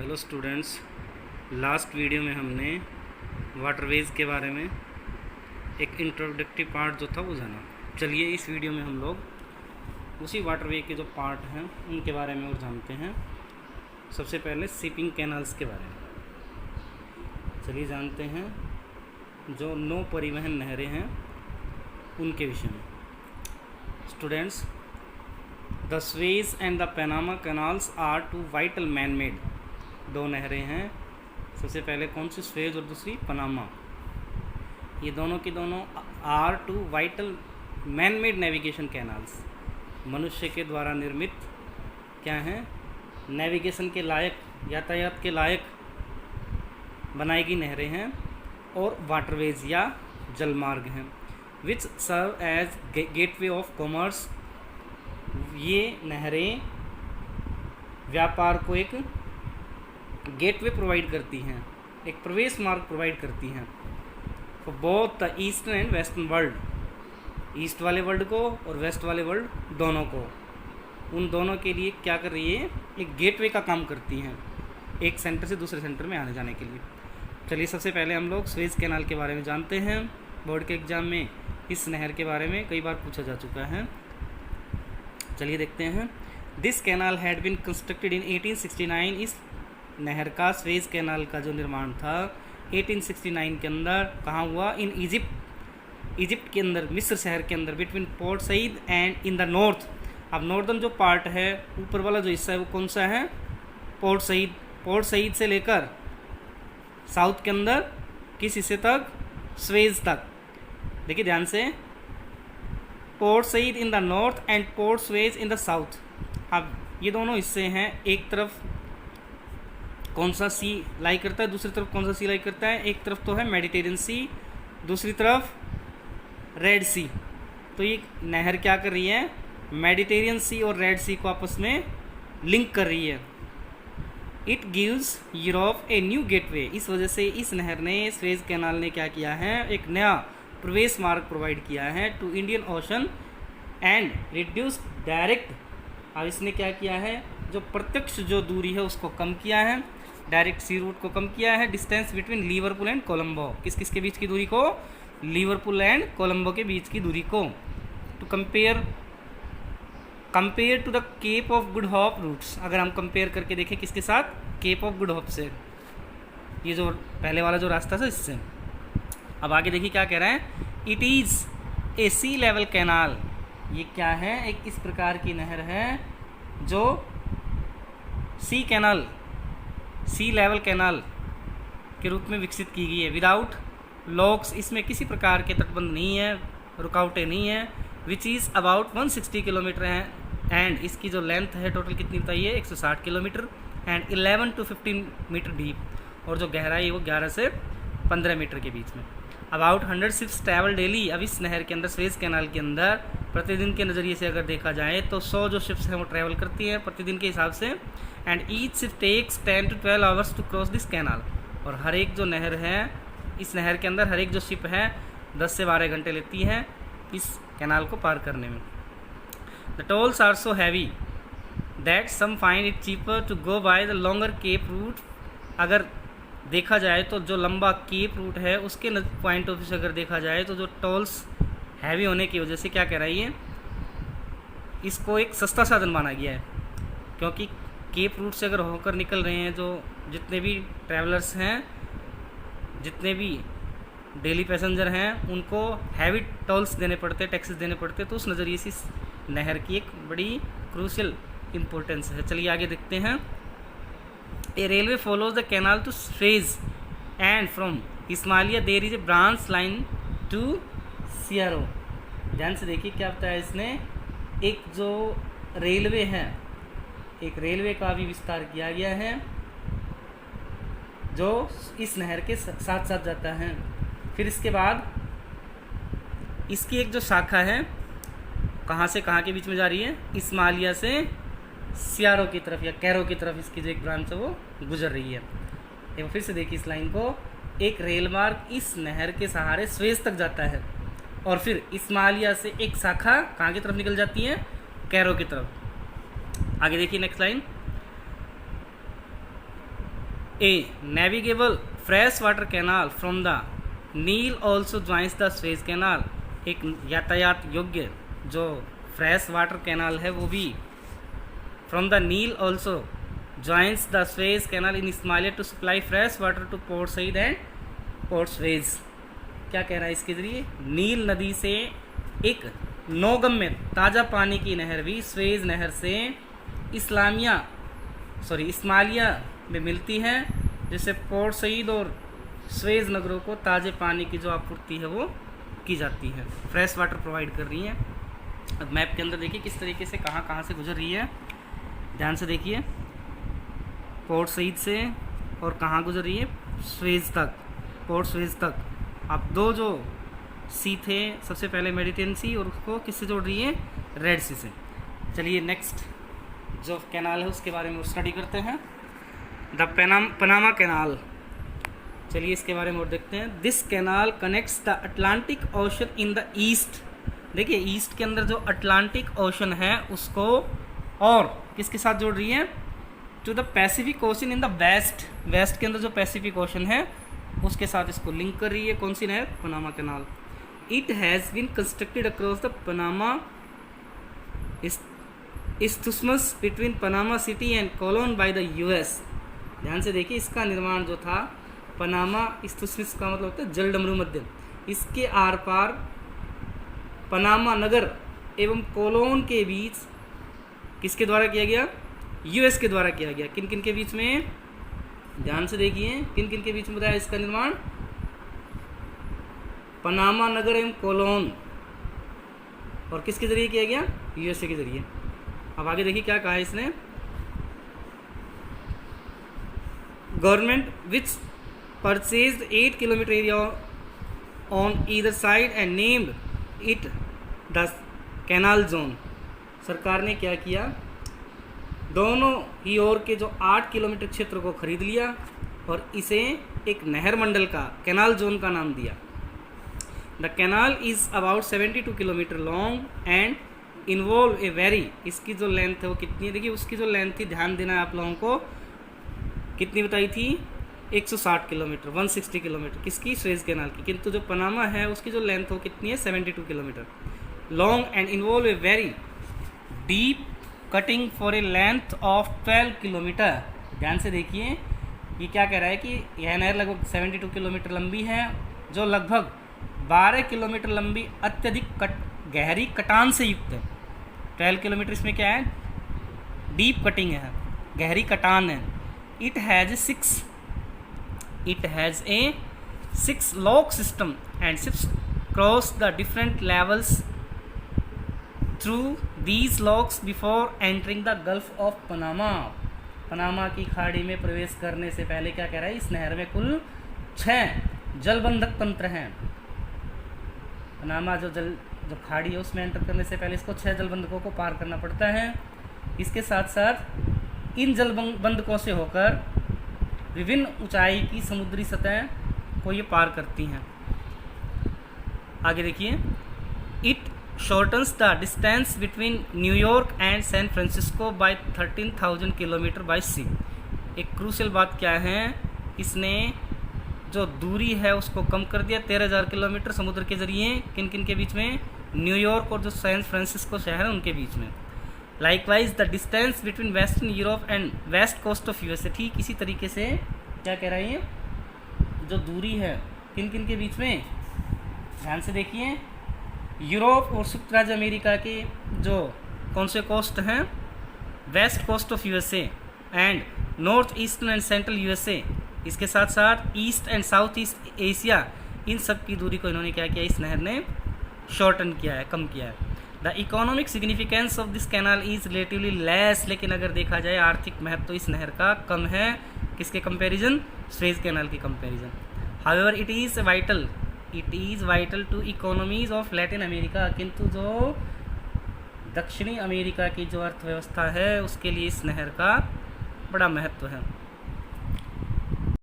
Hello students, last video में हमने waterways के बारे में एक इंट्रोडक्टिव पार्ट जो था वो जाना। चलिए इस वीडियो में हम लोग उसी वाटरवे के जो पार्ट हैं उनके बारे में और जानते हैं। सबसे पहले शिपिंग कैनाल्स के बारे में चलिए जानते हैं। जो नौ परिवहन नहरें हैं उनके विषय में। Students, the Suez and the Panama canals are two vital man made. दो नहरें हैं, सबसे पहले कौन सी, स्वेज और दूसरी पनामा। ये दोनों की दोनों are two vital man made navigation canals, मनुष्य के द्वारा निर्मित क्या हैं, नेविगेशन के लायक, यातायात के लायक बनाई गई नहरें हैं और वाटरवेज या जलमार्ग हैं, which serve as gateway of commerce. ये नहरें व्यापार को एक गेटवे प्रोवाइड करती हैं, एक प्रवेश मार्ग प्रोवाइड करती हैं for both the eastern and western world, east वाले वर्ल्ड को और वेस्ट वाले वर्ल्ड दोनों को। उन दोनों के लिए क्या कर रही है, एक गेटवे का काम करती हैं, एक सेंटर से दूसरे सेंटर में आने जाने के लिए। चलिए सबसे पहले हम लोग स्वेज कैनाल के बारे में जानते हैं। बोर्ड के एग्ज़ाम में इस नहर के बारे में कई बार पूछा जा चुका है। चलिए देखते हैं। This canal had been constructed in 1869। इस नहर का, स्वेज कैनाल का जो निर्माण था 1869 के अंदर कहाँ हुआ, इन इजिप्ट के अंदर, मिस्र शहर के अंदर, between port Said and in the north. अब नॉर्दर्न जो पार्ट है, ऊपर वाला जो हिस्सा है वो कौन सा है, पोर्ट सईद। पोर्ट सईद से लेकर साउथ के अंदर किस हिस्से तक, स्वेज तक। देखिए ध्यान से, Port Said in the north and Port Suez in the south. अब ये दोनों हिस्से हैं, एक तरफ कौन सा सी लाई करता है, दूसरी तरफ कौन सा सी लाई करता है। एक तरफ तो है मेडिटेरियन सी, दूसरी तरफ रेड सी। तो ये नहर क्या कर रही है, मेडिटेरियन सी और रेड सी को आपस में लिंक कर रही है। It gives Europe a new gateway. इस वजह से इस नहर ने, स्वेज कैनाल ने क्या किया है, एक नया प्रवेश मार्ग प्रोवाइड किया है to Indian ocean and reduce direct. अब इसने क्या किया है, जो प्रत्यक्ष जो दूरी है उसको कम किया है, डायरेक्ट सी रूट को कम किया है। Distance between Liverpool and Colombo, किस किस के बीच की दूरी को, लिवरपूल एंड कोलंबो के बीच की दूरी को। To compare to the Cape of Good Hope routes. अगर हम कंपेयर करके देखें किसके साथ, केप ऑफ गुड होप से, ये जो पहले वाला जो रास्ता था इससे। अब आगे देखिए क्या कह रहा है, it is a sea level canal. ये क्या है, एक इस प्रकार की नहर है जो सी कैनाल, सी लेवल कैनाल के रूप में विकसित की गई है। विदाउट लॉक्स, इसमें किसी प्रकार के तटबंध नहीं है, रुकावटें नहीं है। विच इज़ अबाउट 160 किलोमीटर है एंड इसकी जो लेंथ है टोटल कितनी बताइए, 160 kilometre and 11 to 15 metre deep. और जो गहराई है वो 11 से 15 मीटर के बीच में। About 100 ships travel daily. अब इस नहर के अंदर, स्वेज कैनाल के अंदर प्रतिदिन के नज़रिए से अगर देखा जाए तो 100 जो शिप्स हैं वो ट्रैवल करती हैं प्रतिदिन के हिसाब से। And each ship takes 10 to 12 hours to cross this canal. और हर एक जो नहर है, इस नहर के अंदर हर एक जो शिप है 10 से 12 घंटे लेती है इस कैनाल को पार करने में। The tolls are so heavy that some find it cheaper to go by the longer Cape route. अगर देखा जाए तो जो लंबा केप रूट है उसके पॉइंट ऑफ व्यू से अगर देखा जाए तो जो टोल्स हैवी होने की वजह से क्या कह रही है, इसको एक सस्ता साधन माना गया है। क्योंकि केप रूट से अगर होकर निकल रहे हैं जो जितने भी ट्रैवलर्स हैं, जितने भी डेली पैसेंजर हैं, उनको हैवी टोल्स देने पड़ते, टैक्सेस देने पड़ते। तो उस नज़रिए से इस नहर की एक बड़ी क्रूशियल इम्पोर्टेंस है। चलिए आगे देखते हैं। A railway follows the canal to Suez and from Ismailia there is a branch line to Cairo. ध्यान से देखिए क्या बताया इसने, एक जो रेलवे है, एक रेलवे का भी विस्तार किया गया है जो इस नहर के साथ साथ जाता है। फिर इसके बाद इसकी एक जो शाखा है, कहाँ से कहाँ के बीच में जा रही है, इस्माइलिया से सियारो की तरफ या कैरो की तरफ इसकी जो एक ब्रांच है वो गुजर रही है। एक फिर से देखिए इस लाइन को, एक रेल मार्ग इस नहर के सहारे स्वेज तक जाता है और फिर इस्माइलिया से एक शाखा कहाँ की तरफ निकल जाती है, कैरो की तरफ। आगे देखिए next line, a navigable fresh water canal from the Nile also joins the Suez canal, एक यातायात योग्य जो फ्रेश वाटर कैनाल है वो भी from the Nile also joins the Suez canal in Ismailia to supply fresh water to Port Said and Port Suez. क्या कह रहा है इसके जरिए, नील नदी से एक नौगम्य ताज़ा पानी की नहर भी स्वेज नहर से इस्माइलिया में मिलती है, जिससे पोर्ट सईद और स्वेज नगरों को ताज़े पानी की जो आपूर्ति है वो की जाती है, फ्रेश वाटर प्रोवाइड कर रही है। अब मैप के अंदर देखिए किस तरीके से कहाँ कहाँ से गुजर रही है, ध्यान से देखिए, पोर्ट सईद से और कहाँ गुजर रही है, स्वेज तक, पोर्ट स्वेज तक। अब दो जो सी थे, सबसे पहले मेडिटेरियन सी और उसको किससे जोड़ रही है, रेड सी से। चलिए नेक्स्ट जो कैनाल है उसके बारे में स्टडी करते हैं, द पनामा कैनाल। चलिए इसके बारे में और देखते हैं। This canal connects the Atlantic ocean in the east. देखिए ईस्ट के अंदर जो अटलांटिक ओशन है उसको और किसके साथ जोड़ रही है, to the Pacific Ocean in the west. West के अंदर जो पैसिफिक ओशन है उसके साथ इसको लिंक कर रही है कौन सी नहर, Panama canal. It has been constructed across the Panama isthmus between Panama City and Colon by the US. ध्यान से देखिए, इसका निर्माण जो था पनामा इस्थुस्मस का मतलब होता है जलडमरू मध्यम, इसके आर पार पनामा नगर एवं कोलोन के बीच किसके द्वारा किया गया, यूएस के द्वारा किया गया। किन किन के बीच में, ध्यान से देखिए, किन किन के बीच में बताया इसका निर्माण, पनामा नगर एवं कोलोन, और किसके जरिए किया गया, यूएसए के जरिए। अब आगे देखिए क्या कहा है इसने, government which purchased 8 kilometre area on either side and named it the canal zone. सरकार ने क्या किया, दोनों ही ओर के जो 8 किलोमीटर क्षेत्र को खरीद लिया और इसे एक नहर मंडल का कैनाल जोन का नाम दिया। The canal is about 72 kilometre long and involve a very, इसकी जो लेंथ है वो कितनी है, देखिए उसकी जो लेंथ थी, ध्यान देना है आप लोगों को, कितनी बताई थी, 160 किलोमीटर, 160 किलोमीटर किसकी, स्वेज कैनाल की। किंतु जो पनामा है उसकी जो लेंथ हो कितनी है, 72 kilometre long and involve a very deep cutting for a length of 12 kilometre. ध्यान से देखिए ये क्या कह रहा है कि यह नहर लगभग 72 किलोमीटर लंबी है, जो लगभग 12 किलोमीटर लंबी अत्यधिक गहरी कटान से युक्त है। 12 किलोमीटर इसमें क्या है, डीप कटिंग है, गहरी कटान है। It has a 6 lock system and ships cross the different levels through these locks before entering the gulf of Panama. Panama की खाड़ी में प्रवेश करने से पहले क्या कह रहा है, इस नहर में कुल 6 जलबंधक तंत्र हैं। पनामा जो खाड़ी है उसमें एंटर करने से पहले इसको 6 जलबंधकों को पार करना पड़ता है। इसके साथ साथ इन जलबंधकों से होकर विभिन्न ऊंचाई की समुद्री सतह को ये पार करती हैं। आगे देखिए, it shortens the distance between New York and San Francisco by 13,000 kilometre by sea. एक क्रूशियल बात क्या है, इसने जो दूरी है उसको कम कर दिया, 13,000 किलोमीटर समुद्र के जरिए, किन किन के बीच में, न्यूयॉर्क और जो सैन फ्रांसिस्को शहर है उनके बीच में। Likewise the distance between western Europe and west coast of USA. ठीक इसी तरीके से क्या कह रही है, जो दूरी है किन किन के बीच में, ध्यान से देखिए, यूरोप और संयुक्त राज्य अमेरिका के जो कौन से कोस्ट हैं, west coast of USA and north eastern and central USA, इसके साथ साथ east and south east Asia, इन सब की दूरी को इन्होंने क्या किया, इस नहर ने शॉर्टन किया है, कम किया है। The economic significance of this canal is relatively less, लेकिन अगर देखा जाए आर्थिक महत्व तो इस नहर का कम है, किसके कंपैरिजन, स्वेज कैनाल की comparison. However it is vital to economies of Latin America, किंतु जो दक्षिणी अमेरिका की जो अर्थव्यवस्था है उसके लिए इस नहर का बड़ा महत्व है।